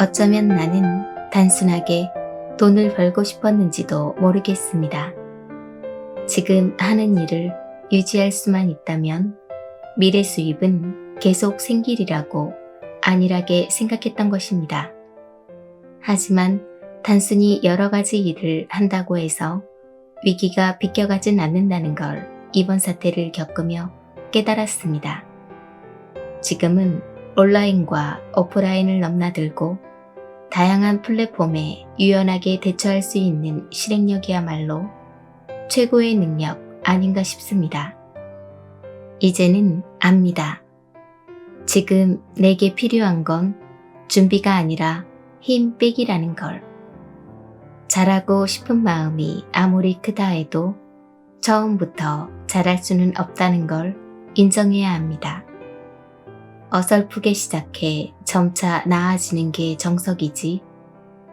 어쩌면 나는 단순하게 돈을 벌고 싶었는지도 모르겠습니다. 지금 하는 일을 유지할 수만 있다면 미래 수입은 계속 생기리라고 안일하게 생각했던 것입니다. 하지만 단순히 여러 가지 일을 한다고 해서 위기가 비껴가진 않는다는 걸 이번 사태를 겪으며 깨달았습니다. 지금은 온라인과 오프라인을 넘나들고 다양한 플랫폼에 유연하게 대처할 수 있는 실행력이야말로 최고의 능력 아닌가 싶습니다. 이제는 압니다. 지금 내게 필요한 건 준비가 아니라 힘 빼기라는 걸. 잘하고 싶은 마음이 아무리 크다 해도 처음부터 잘할 수는 없다는 걸 인정해야 합니다. 어설프게 시작해 점차 나아지는 게 정석이지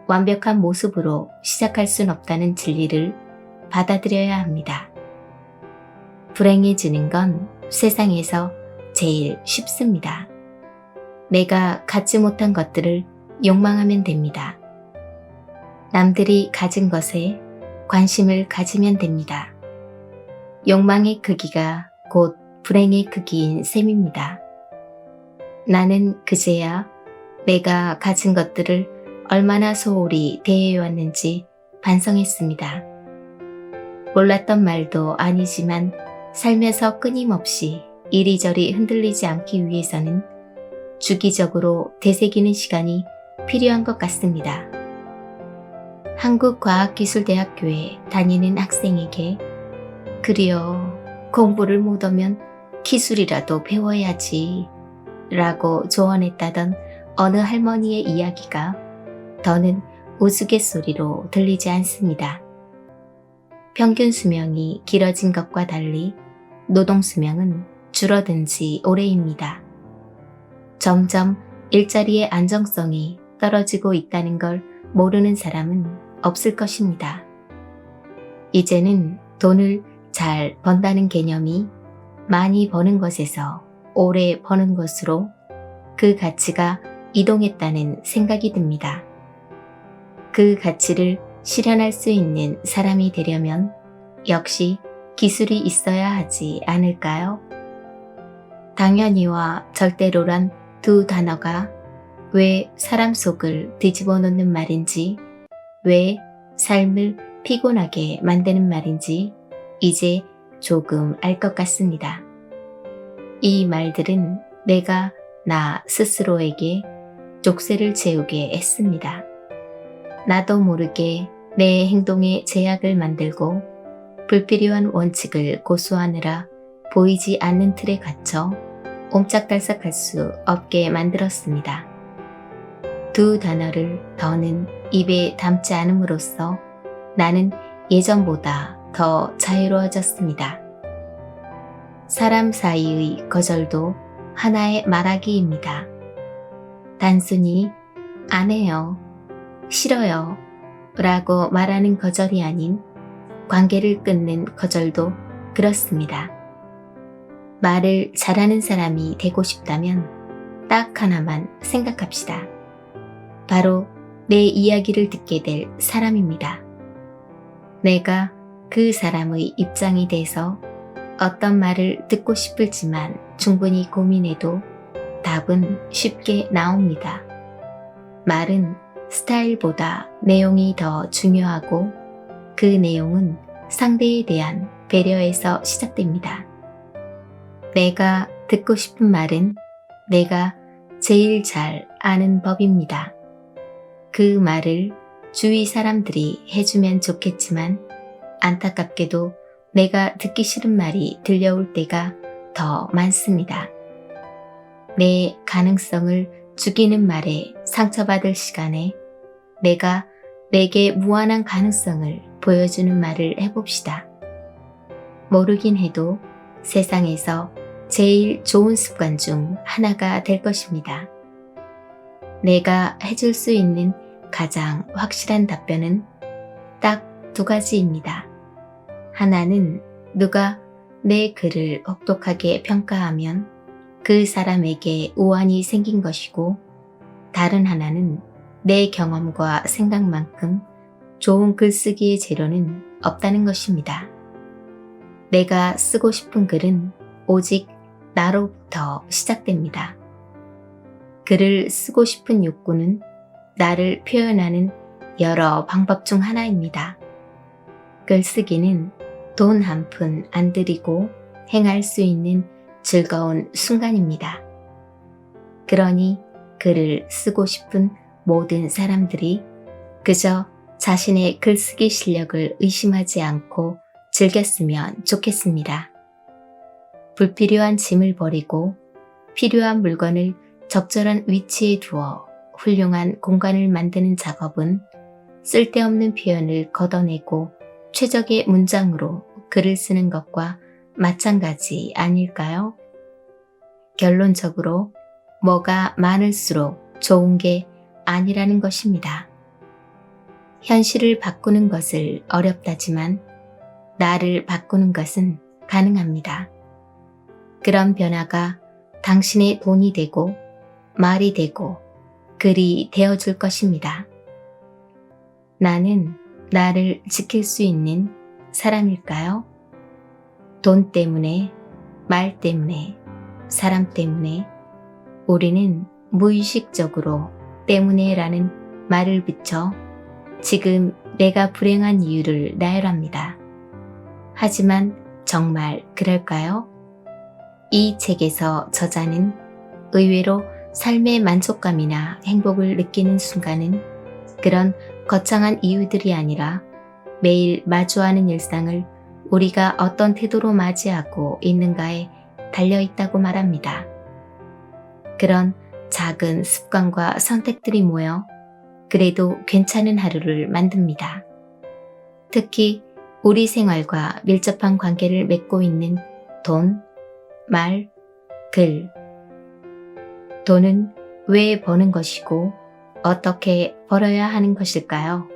완벽한 모습으로 시작할 순 없다는 진리를 받아들여야 합니다. 불행해지는 건 세상에서 제일 쉽습니다. 내가 갖지 못한 것들을 욕망하면 됩니다. 남들이 가진 것에 관심을 가지면 됩니다. 욕망의 크기가 곧 불행의 크기인 셈입니다. 나는 그제야 내가 가진 것들을 얼마나 소홀히 대해왔는지 반성했습니다. 몰랐던 말도 아니지만 살면서 끊임없이 이리저리 흔들리지 않기 위해서는 주기적으로 되새기는 시간이 필요한 것 같습니다. 한국과학기술대학교에 다니는 학생에게 그려 공부를 못하면 기술이라도 배워야지 라고 조언했다던 어느 할머니의 이야기가 더는 우스갯소리로 들리지 않습니다. 평균 수명이 길어진 것과 달리 노동 수명은 줄어든 지 오래입니다. 점점 일자리의 안정성이 떨어지고 있다는 걸 모르는 사람은 없을 것입니다. 이제는 돈을 잘 번다는 개념이 많이 버는 것에서 오래 버는 것으로 그 가치가 이동했다는 생각이 듭니다. 그 가치를 실현할 수 있는 사람이 되려면 역시 기술이 있어야 하지 않을까요? 당연히와 절대로란 두 단어가 왜 사람 속을 뒤집어 놓는 말인지, 왜 삶을 피곤하게 만드는 말인지 이제 조금 알 것 같습니다. 이 말들은 내가 나 스스로에게 족쇄를 채우게 했습니다. 나도 모르게 내 행동에 제약을 만들고 불필요한 원칙을 고수하느라 보이지 않는 틀에 갇혀 옴짝달싹할 수 없게 만들었습니다. 두 단어를 더는 입에 담지 않음으로써 나는 예전보다 더 자유로워졌습니다. 사람 사이의 거절도 하나의 말하기입니다. 단순히 안 해요, 싫어요 라고 말하는 거절이 아닌 관계를 끊는 거절도 그렇습니다. 말을 잘하는 사람이 되고 싶다면 딱 하나만 생각합시다. 바로 내 이야기를 듣게 될 사람입니다. 내가 그 사람의 입장이 돼서 어떤 말을 듣고 싶을지만 충분히 고민해도 답은 쉽게 나옵니다. 말은 스타일보다 내용이 더 중요하고 그 내용은 상대에 대한 배려에서 시작됩니다. 내가 듣고 싶은 말은 내가 제일 잘 아는 법입니다. 그 말을 주위 사람들이 해주면 좋겠지만 안타깝게도 내가 듣기 싫은 말이 들려올 때가 더 많습니다. 내 가능성을 죽이는 말에 상처받을 시간에 내가 내게 무한한 가능성을 보여주는 말을 해봅시다. 모르긴 해도 세상에서 제일 좋은 습관 중 하나가 될 것입니다. 내가 해줄 수 있는 가장 확실한 답변은 딱 두 가지입니다. 하나는 누가 내 글을 혹독하게 평가하면 그 사람에게 우환이 생긴 것이고, 다른 하나는 내 경험과 생각만큼 좋은 글쓰기의 재료는 없다는 것입니다. 내가 쓰고 싶은 글은 오직 나로부터 시작됩니다. 글을 쓰고 싶은 욕구는 나를 표현하는 여러 방법 중 하나입니다. 글쓰기는 돈 한 푼 안 들이고 행할 수 있는 즐거운 순간입니다. 그러니 글을 쓰고 싶은 모든 사람들이 그저 자신의 글쓰기 실력을 의심하지 않고 즐겼으면 좋겠습니다. 불필요한 짐을 버리고 필요한 물건을 적절한 위치에 두어 훌륭한 공간을 만드는 작업은 쓸데없는 표현을 걷어내고 최적의 문장으로 글을 쓰는 것과 마찬가지 아닐까요? 결론적으로 뭐가 많을수록 좋은 게 아니라는 것입니다. 현실을 바꾸는 것을 어렵다지만 나를 바꾸는 것은 가능합니다. 그런 변화가 당신의 돈이 되고 말이 되고 글이 되어줄 것입니다. 나는 나를 지킬 수 있는 사람일까요? 돈 때문에, 말 때문에, 사람 때문에 우리는 무의식적으로 때문에라는 말을 붙여 지금 내가 불행한 이유를 나열합니다. 하지만 정말 그럴까요? 이 책에서 저자는 의외로 삶의 만족감이나 행복을 느끼는 순간은 그런 거창한 이유들이 아니라 매일 마주하는 일상을 우리가 어떤 태도로 맞이하고 있는가에 달려있다고 말합니다. 그런 작은 습관과 선택들이 모여 그래도 괜찮은 하루를 만듭니다. 특히 우리 생활과 밀접한 관계를 맺고 있는 돈, 말, 글. 돈은 왜 버는 것이고 어떻게 벌어야 하는 것일까요?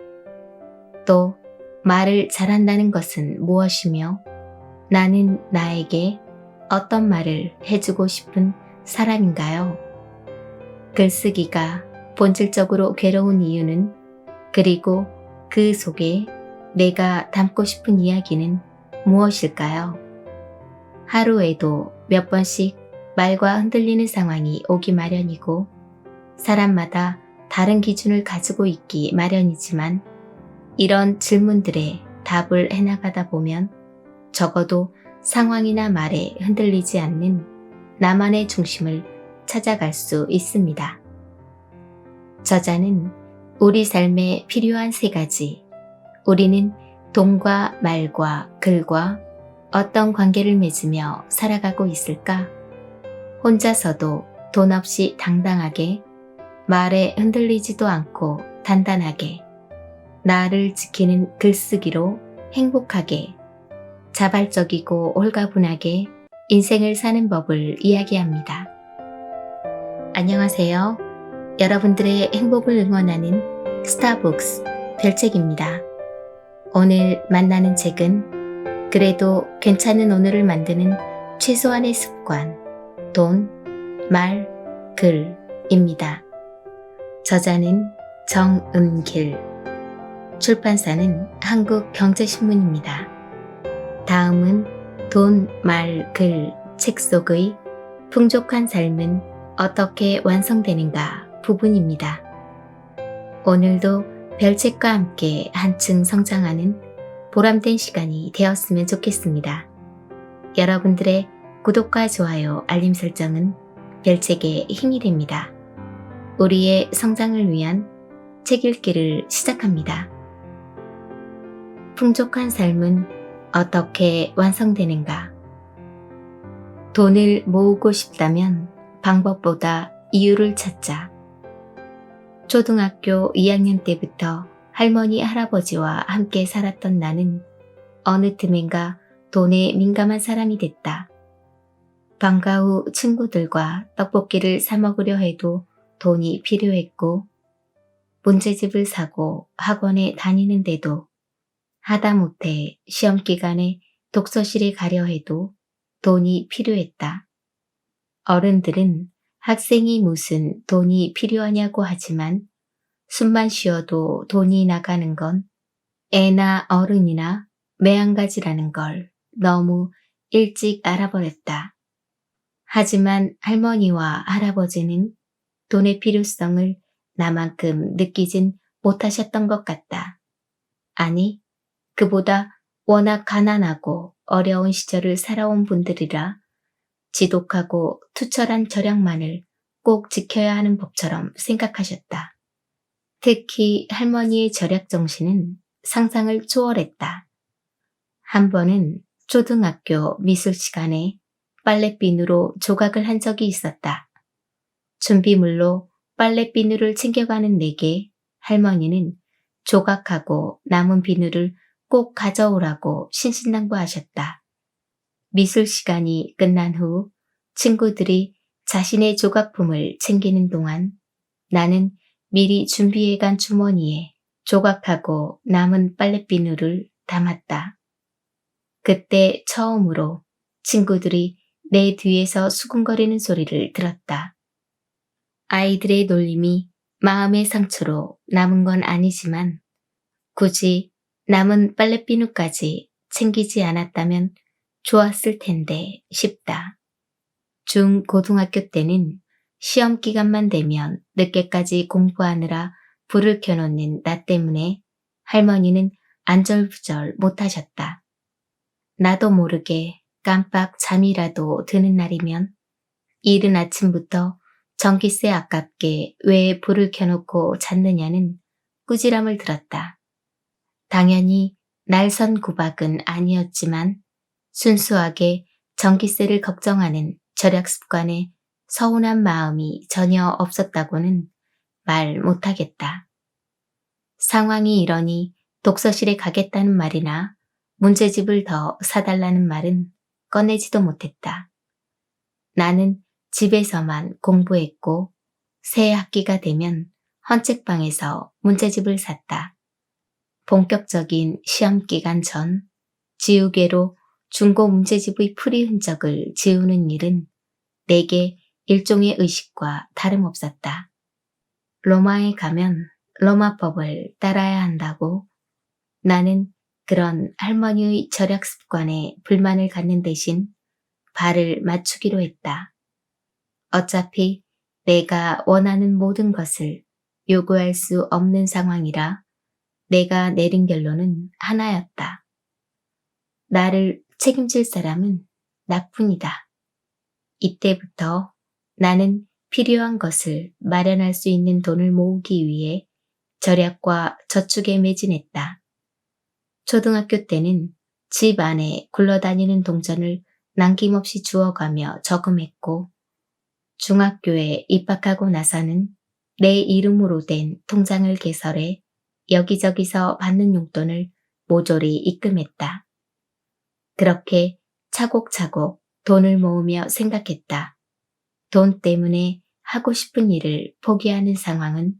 또 말을 잘한다는 것은 무엇이며 나는 나에게 어떤 말을 해주고 싶은 사람인가요? 글쓰기가 본질적으로 괴로운 이유는 그리고 그 속에 내가 담고 싶은 이야기는 무엇일까요? 하루에도 몇 번씩 말과 흔들리는 상황이 오기 마련이고 사람마다 다른 기준을 가지고 있기 마련이지만 이런 질문들에 답을 해나가다 보면 적어도 상황이나 말에 흔들리지 않는 나만의 중심을 찾아갈 수 있습니다. 저자는 우리 삶에 필요한 세 가지, 우리는 돈과 말과 글과 어떤 관계를 맺으며 살아가고 있을까? 혼자서도 돈 없이 당당하게, 말에 흔들리지도 않고 단단하게, 나를 지키는 글쓰기로 행복하게, 자발적이고 홀가분하게 인생을 사는 법을 이야기합니다. 안녕하세요. 여러분들의 행복을 응원하는 스타북스 별책입니다. 오늘 만나는 책은 그래도 괜찮은 오늘을 만드는 최소한의 습관, 돈, 말, 글입니다. 저자는 정은길, 출판사는 한국경제신문입니다. 다음은 돈, 말, 글 책 속의 풍족한 삶은 어떻게 완성되는가 부분입니다. 오늘도 별책과 함께 한층 성장하는 보람된 시간이 되었으면 좋겠습니다. 여러분들의 구독과 좋아요, 알림 설정은 별책의 힘이 됩니다. 우리의 성장을 위한 책 읽기를 시작합니다. 풍족한 삶은 어떻게 완성되는가? 돈을 모으고 싶다면 방법보다 이유를 찾자. 초등학교 2학년 때부터 할머니, 할아버지와 함께 살았던 나는 어느 틈엔가 돈에 민감한 사람이 됐다. 방과 후 친구들과 떡볶이를 사 먹으려 해도 돈이 필요했고, 문제집을 사고 학원에 다니는데도 하다못해 시험 기간에 독서실에 가려 해도 돈이 필요했다. 어른들은 학생이 무슨 돈이 필요하냐고 하지만 숨만 쉬어도 돈이 나가는 건 애나 어른이나 매한가지라는 걸 너무 일찍 알아버렸다. 하지만 할머니와 할아버지는 돈의 필요성을 나만큼 느끼진 못하셨던 것 같다. 아니, 그보다 워낙 가난하고 어려운 시절을 살아온 분들이라 지독하고 투철한 절약만을 꼭 지켜야 하는 법처럼 생각하셨다. 특히 할머니의 절약 정신은 상상을 초월했다. 한 번은 초등학교 미술 시간에 빨랫비누로 조각을 한 적이 있었다. 준비물로 빨랫비누를 챙겨가는 내게 할머니는 조각하고 남은 비누를 꼭 가져오라고 신신당부하셨다. 미술 시간이 끝난 후 친구들이 자신의 조각품을 챙기는 동안 나는 미리 준비해간 주머니에 조각하고 남은 빨랫비누를 담았다. 그때 처음으로 친구들이 내 뒤에서 수군거리는 소리를 들었다. 아이들의 놀림이 마음의 상처로 남은 건 아니지만 굳이 남은 빨랫비누까지 챙기지 않았다면 좋았을 텐데 싶다. 중고등학교 때는 시험 기간만 되면 늦게까지 공부하느라 불을 켜놓는 나 때문에 할머니는 안절부절 못하셨다. 나도 모르게 깜빡 잠이라도 드는 날이면 이른 아침부터 전기세 아깝게 왜 불을 켜놓고 잤느냐는 꾸지람을 들었다. 당연히 날선 구박은 아니었지만 순수하게 전기세를 걱정하는 절약 습관에 서운한 마음이 전혀 없었다고는 말 못하겠다. 상황이 이러니 독서실에 가겠다는 말이나 문제집을 더 사달라는 말은 꺼내지도 못했다. 나는 집에서만 공부했고 새 학기가 되면 헌책방에서 문제집을 샀다. 본격적인 시험 기간 전 지우개로 중고 문제집의 풀이 흔적을 지우는 일은 내게 일종의 의식과 다름없었다. 로마에 가면 로마법을 따라야 한다고 나는 그런 할머니의 절약 습관에 불만을 갖는 대신 발을 맞추기로 했다. 어차피 내가 원하는 모든 것을 요구할 수 없는 상황이라 내가 내린 결론은 하나였다. 나를 책임질 사람은 나뿐이다. 이때부터 나는 필요한 것을 마련할 수 있는 돈을 모으기 위해 절약과 저축에 매진했다. 초등학교 때는 집 안에 굴러다니는 동전을 남김없이 주워가며 저금했고 중학교에 입학하고 나서는 내 이름으로 된 통장을 개설해 여기저기서 받는 용돈을 모조리 입금했다. 그렇게 차곡차곡 돈을 모으며 생각했다. 돈 때문에 하고 싶은 일을 포기하는 상황은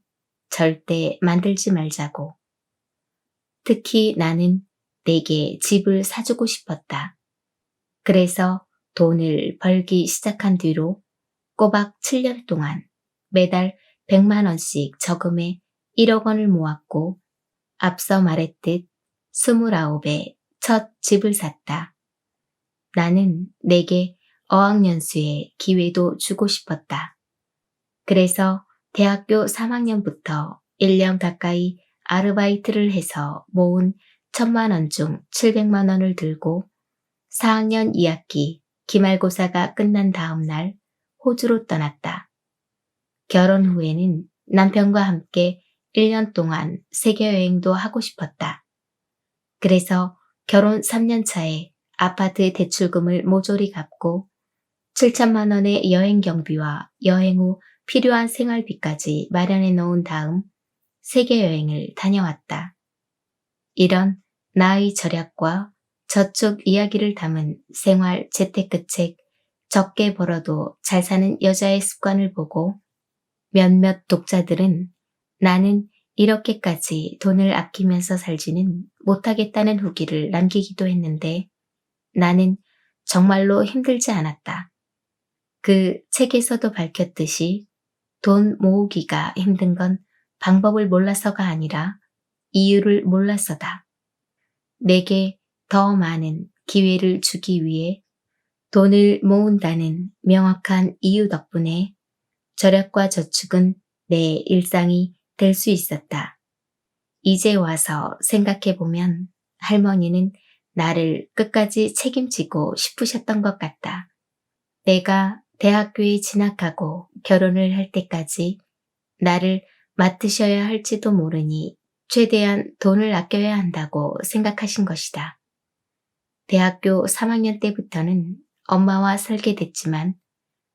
절대 만들지 말자고. 특히 나는 내게 집을 사주고 싶었다. 그래서 돈을 벌기 시작한 뒤로 꼬박 7년 동안 매달 100만 원씩 저금해 1억 원을 모았고 앞서 말했듯 29에 첫 집을 샀다. 나는 내게 어학연수의 기회도 주고 싶었다. 그래서 대학교 3학년부터 1년 가까이 아르바이트를 해서 모은 1000만 원 중 700만 원을 들고 4학년 2학기 기말고사가 끝난 다음 날 호주로 떠났다. 결혼 후에는 남편과 함께 1년 동안 세계 여행도 하고 싶었다. 그래서 결혼 3년 차에 아파트 대출금을 모조리 갚고 7천만 원의 여행 경비와 여행 후 필요한 생활비까지 마련해 놓은 다음 세계 여행을 다녀왔다. 이런 나의 절약과 저축 이야기를 담은 생활 재테크 책 적게 벌어도 잘 사는 여자의 습관을 보고 몇몇 독자들은 나는 이렇게까지 돈을 아끼면서 살지는 못하겠다는 후기를 남기기도 했는데 나는 정말로 힘들지 않았다. 그 책에서도 밝혔듯이 돈 모으기가 힘든 건 방법을 몰라서가 아니라 이유를 몰라서다. 내게 더 많은 기회를 주기 위해 돈을 모은다는 명확한 이유 덕분에 절약과 저축은 내 일상이 될 수 있었다. 이제 와서 생각해보면 할머니는 나를 끝까지 책임지고 싶으셨던 것 같다. 내가 대학교에 진학하고 결혼을 할 때까지 나를 맡으셔야 할지도 모르니 최대한 돈을 아껴야 한다고 생각하신 것이다. 대학교 3학년 때부터는 엄마와 살게 됐지만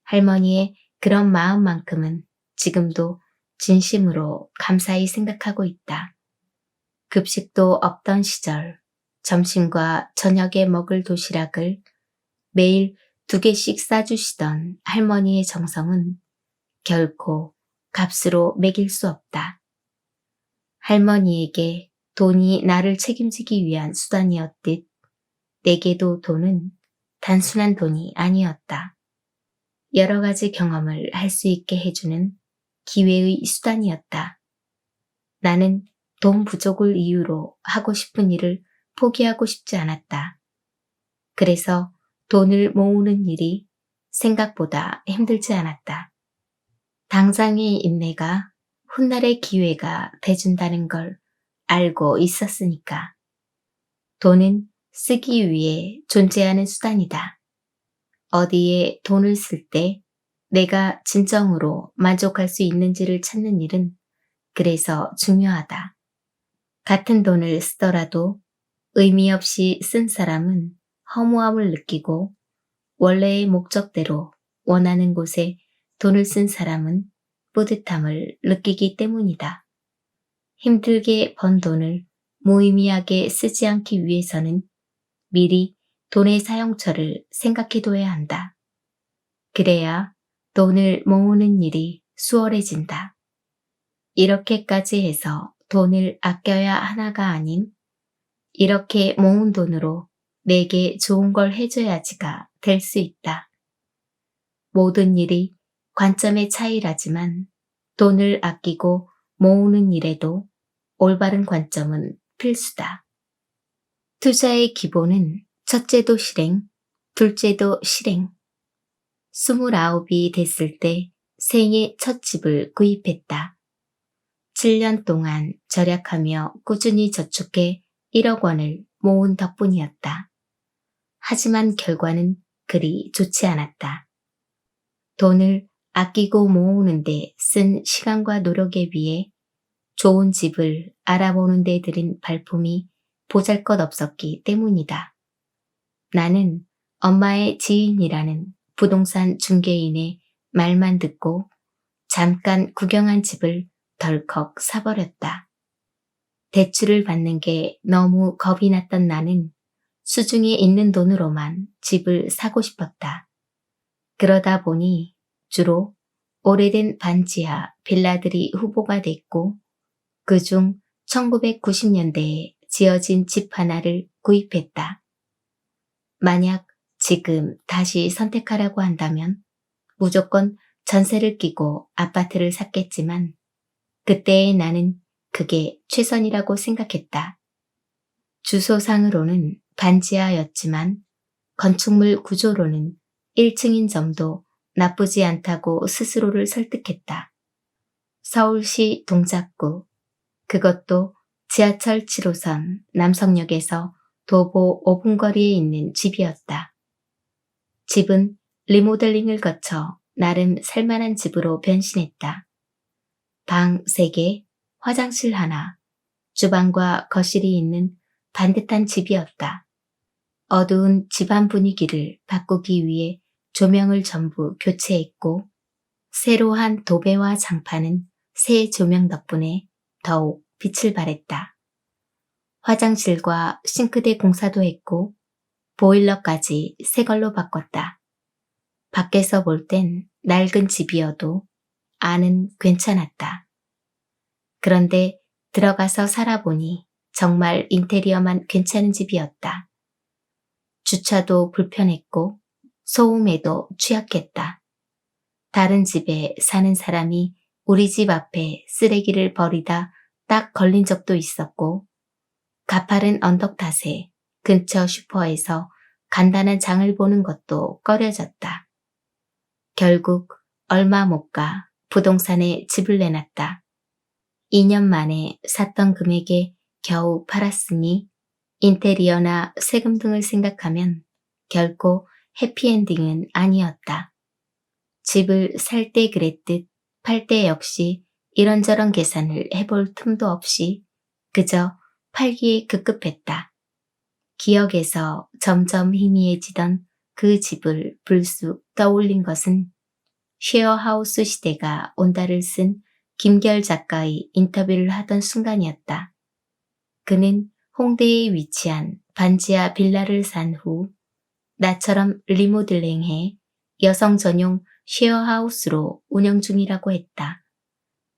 할머니의 그런 마음만큼은 지금도 진심으로 감사히 생각하고 있다. 급식도 없던 시절 점심과 저녁에 먹을 도시락을 매일 2개씩 싸주시던 할머니의 정성은 결코 값으로 매길 수 없다. 할머니에게 돈이 나를 책임지기 위한 수단이었듯 내게도 돈은 단순한 돈이 아니었다. 여러 가지 경험을 할 수 있게 해주는 기회의 수단이었다. 나는 돈 부족을 이유로 하고 싶은 일을 포기하고 싶지 않았다. 그래서 돈을 모으는 일이 생각보다 힘들지 않았다. 당장의 인내가 훗날의 기회가 돼준다는 걸 알고 있었으니까. 돈은 쓰기 위해 존재하는 수단이다. 어디에 돈을 쓸 때 내가 진정으로 만족할 수 있는지를 찾는 일은 그래서 중요하다. 같은 돈을 쓰더라도 의미 없이 쓴 사람은 허무함을 느끼고 원래의 목적대로 원하는 곳에 돈을 쓴 사람은 뿌듯함을 느끼기 때문이다. 힘들게 번 돈을 무의미하게 쓰지 않기 위해서는 미리 돈의 사용처를 생각해둬야 한다. 그래야 돈을 모으는 일이 수월해진다. 이렇게까지 해서 돈을 아껴야 하나가 아닌 이렇게 모은 돈으로 내게 좋은 걸 해줘야지가 될 수 있다. 모든 일이 관점의 차이라지만 돈을 아끼고 모으는 일에도 올바른 관점은 필수다. 투자의 기본은 첫째도 실행, 둘째도 실행. 29이 됐을 때 생애 첫 집을 구입했다. 7년 동안 절약하며 꾸준히 저축해 1억 원을 모은 덕분이었다. 하지만 결과는 그리 좋지 않았다. 돈을 아끼고 모으는데 쓴 시간과 노력에 비해 좋은 집을 알아보는 데 들인 발품이 보잘것없었기 때문이다. 나는 엄마의 지인이라는 부동산 중개인의 말만 듣고 잠깐 구경한 집을 덜컥 사버렸다. 대출을 받는 게 너무 겁이 났던 나는 수중에 있는 돈으로만 집을 사고 싶었다. 그러다 보니 주로 오래된 반지하 빌라들이 후보가 됐고 그중 1990년대에 지어진 집 하나를 구입했다. 만약 지금 다시 선택하라고 한다면 무조건 전세를 끼고 아파트를 샀겠지만 그때의 나는 그게 최선이라고 생각했다. 주소상으로는 반지하였지만 건축물 구조로는 1층인 점도 나쁘지 않다고 스스로를 설득했다. 서울시 동작구, 그것도 지하철 7호선 남성역에서 도보 5분 거리에 있는 집이었다. 집은 리모델링을 거쳐 나름 살만한 집으로 변신했다. 방 3개, 화장실 하나, 주방과 거실이 있는 반듯한 집이었다. 어두운 집안 분위기를 바꾸기 위해 조명을 전부 교체했고 새로 한 도배와 장판은 새 조명 덕분에 더욱 빛을 발했다. 화장실과 싱크대 공사도 했고 보일러까지 새 걸로 바꿨다. 밖에서 볼 땐 낡은 집이어도 안은 괜찮았다. 그런데 들어가서 살아보니 정말 인테리어만 괜찮은 집이었다. 주차도 불편했고 소음에도 취약했다. 다른 집에 사는 사람이 우리 집 앞에 쓰레기를 버리다 딱 걸린 적도 있었고, 가파른 언덕 탓에 근처 슈퍼에서 간단한 장을 보는 것도 꺼려졌다. 결국 얼마 못 가 부동산에 집을 내놨다. 2년 만에 샀던 금액에 겨우 팔았으니 인테리어나 세금 등을 생각하면 결코 해피엔딩은 아니었다. 집을 살 때 그랬듯 팔 때 역시 이런저런 계산을 해볼 틈도 없이 그저 팔기에 급급했다. 기억에서 점점 희미해지던 그 집을 불쑥 떠올린 것은 쉐어하우스 시대가 온다를 쓴 김결 작가의 인터뷰를 하던 순간이었다. 그는 홍대에 위치한 반지하 빌라를 산 후 나처럼 리모델링해 여성 전용 쉐어하우스로 운영 중이라고 했다.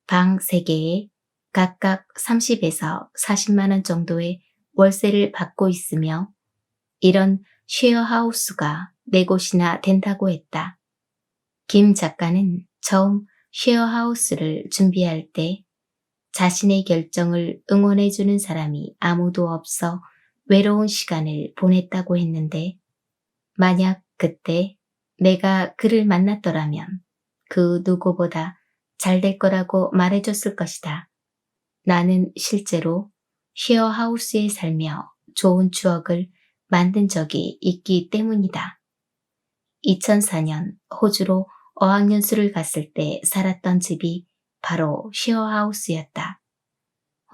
방 3개에 각각 30에서 40만 원 정도의 월세를 받고 있으며 이런 쉐어하우스가 4곳이나 된다고 했다. 김 작가는 처음 쉐어하우스를 준비할 때 자신의 결정을 응원해주는 사람이 아무도 없어 외로운 시간을 보냈다고 했는데, 만약 그때 내가 그를 만났더라면 그 누구보다 잘 될 거라고 말해줬을 것이다. 나는 실제로 쉐어하우스에 살며 좋은 추억을 만든 적이 있기 때문이다. 2004년 호주로 어학연수를 갔을 때 살았던 집이 바로 쉐어하우스였다.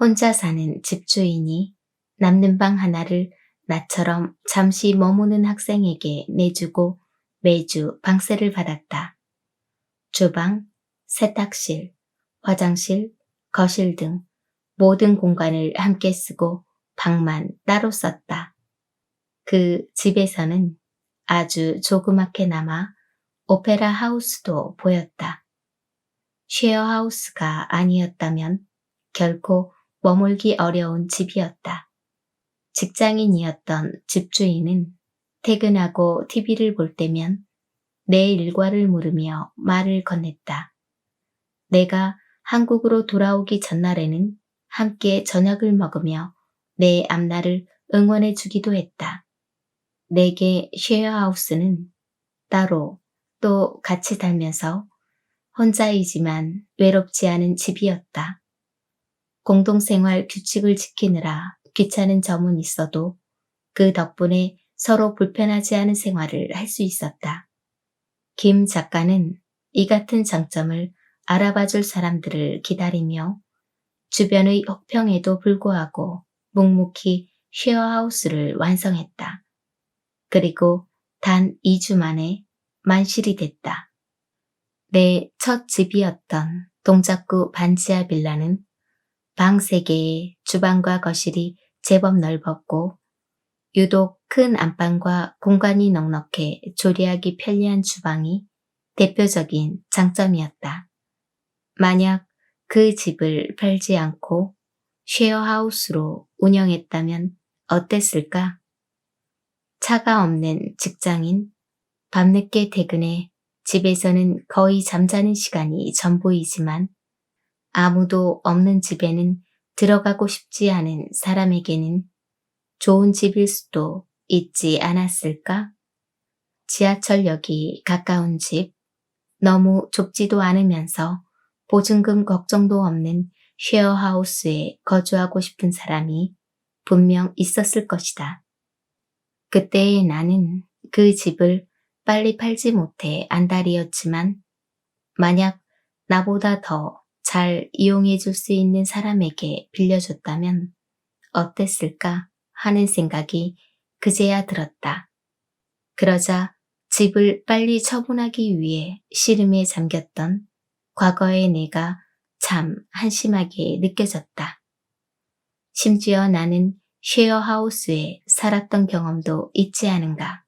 혼자 사는 집주인이 남는 방 하나를 나처럼 잠시 머무는 학생에게 내주고 매주 방세를 받았다. 주방, 세탁실, 화장실, 거실 등 모든 공간을 함께 쓰고 방만 따로 썼다. 그 집에서는 아주 조그맣게나마 오페라 하우스도 보였다. 쉐어하우스가 아니었다면 결코 머물기 어려운 집이었다. 직장인이었던 집주인은 퇴근하고 TV를 볼 때면 내 일과를 물으며 말을 건넸다. 내가 한국으로 돌아오기 전날에는 함께 저녁을 먹으며 내 앞날을 응원해 주기도 했다. 내게 쉐어하우스는 따로 또 같이 살면서 혼자이지만 외롭지 않은 집이었다. 공동생활 규칙을 지키느라 귀찮은 점은 있어도 그 덕분에 서로 불편하지 않은 생활을 할 수 있었다. 김 작가는 이 같은 장점을 알아봐줄 사람들을 기다리며 주변의 혹평에도 불구하고 묵묵히 쉐어하우스를 완성했다. 그리고 단 2주 만에 만실이 됐다. 내 첫 집이었던 동작구 반지하 빌라는 방 3개에 주방과 거실이 제법 넓었고 유독 큰 안방과 공간이 넉넉해 조리하기 편리한 주방이 대표적인 장점이었다. 만약 그 집을 팔지 않고 쉐어하우스로 운영했다면 어땠을까? 차가 없는 직장인, 밤늦게 퇴근해 집에서는 거의 잠자는 시간이 전부이지만 아무도 없는 집에는 들어가고 싶지 않은 사람에게는 좋은 집일 수도 있지 않았을까? 지하철역이 가까운 집, 너무 좁지도 않으면서 보증금 걱정도 없는 쉐어하우스에 거주하고 싶은 사람이 분명 있었을 것이다. 그때의 나는 그 집을 빨리 팔지 못해 안달이었지만 만약 나보다 더 잘 이용해 줄 수 있는 사람에게 빌려줬다면 어땠을까 하는 생각이 그제야 들었다. 그러자 집을 빨리 처분하기 위해 시름에 잠겼던 과거의 내가 참 한심하게 느껴졌다. 심지어 나는 쉐어하우스에 살았던 경험도 있지 않은가.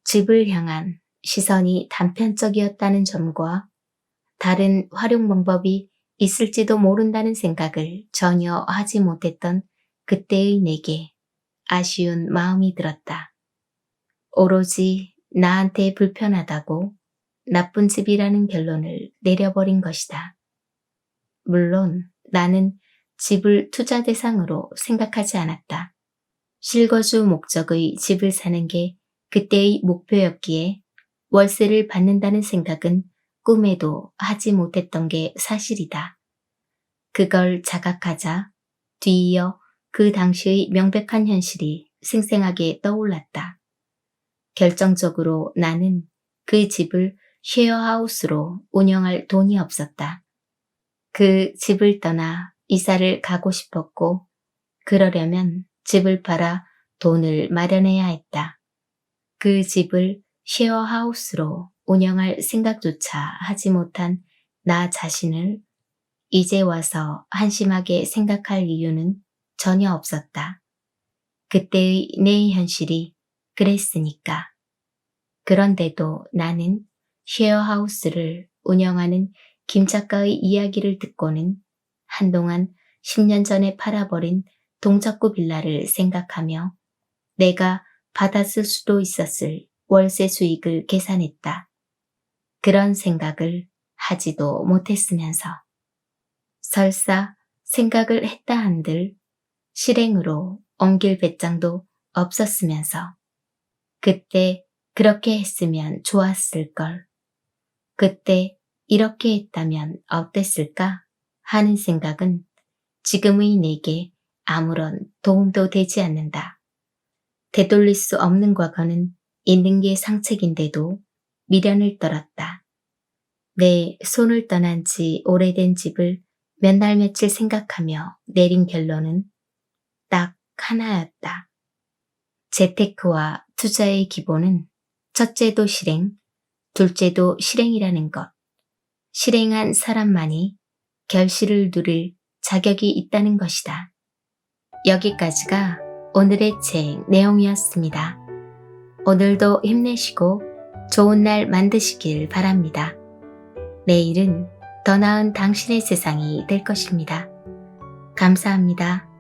집을 향한 시선이 단편적이었다는 점과 다른 활용 방법이 있을지도 모른다는 생각을 전혀 하지 못했던 그때의 내게 아쉬운 마음이 들었다. 오로지 나한테 불편하다고 나쁜 집이라는 결론을 내려버린 것이다. 물론 나는 집을 투자 대상으로 생각하지 않았다. 실거주 목적의 집을 사는 게 그때의 목표였기에 월세를 받는다는 생각은 꿈에도 하지 못했던 게 사실이다. 그걸 자각하자 뒤이어 그 당시의 명백한 현실이 생생하게 떠올랐다. 결정적으로 나는 그 집을 쉐어하우스로 운영할 돈이 없었다. 그 집을 떠나 이사를 가고 싶었고 그러려면 집을 팔아 돈을 마련해야 했다. 그 집을 쉐어하우스로 운영할 생각조차 하지 못한 나 자신을 이제 와서 한심하게 생각할 이유는 전혀 없었다. 그때의 내 현실이 그랬으니까. 그런데도 나는 쉐어하우스를 운영하는 김 작가의 이야기를 듣고는 한동안 10년 전에 팔아버린 동작구 빌라를 생각하며 내가 받았을 수도 있었을 월세 수익을 계산했다. 그런 생각을 하지도 못했으면서. 설사 생각을 했다 한들 실행으로 옮길 배짱도 없었으면서. 그때 그렇게 했으면 좋았을걸. 그때 이렇게 했다면 어땠을까 하는 생각은 지금의 내게 아무런 도움도 되지 않는다. 되돌릴 수 없는 과거는 있는 게 상책인데도 미련을 떨었다. 내 손을 떠난 지 오래된 집을 몇 날 며칠 생각하며 내린 결론은 딱 하나였다. 재테크와 투자의 기본은 첫째도 실행, 둘째도 실행이라는 것. 실행한 사람만이 결실을 누릴 자격이 있다는 것이다. 여기까지가 오늘의 책 내용이었습니다. 오늘도 힘내시고 좋은 날 만드시길 바랍니다. 내일은 더 나은 당신의 세상이 될 것입니다. 감사합니다.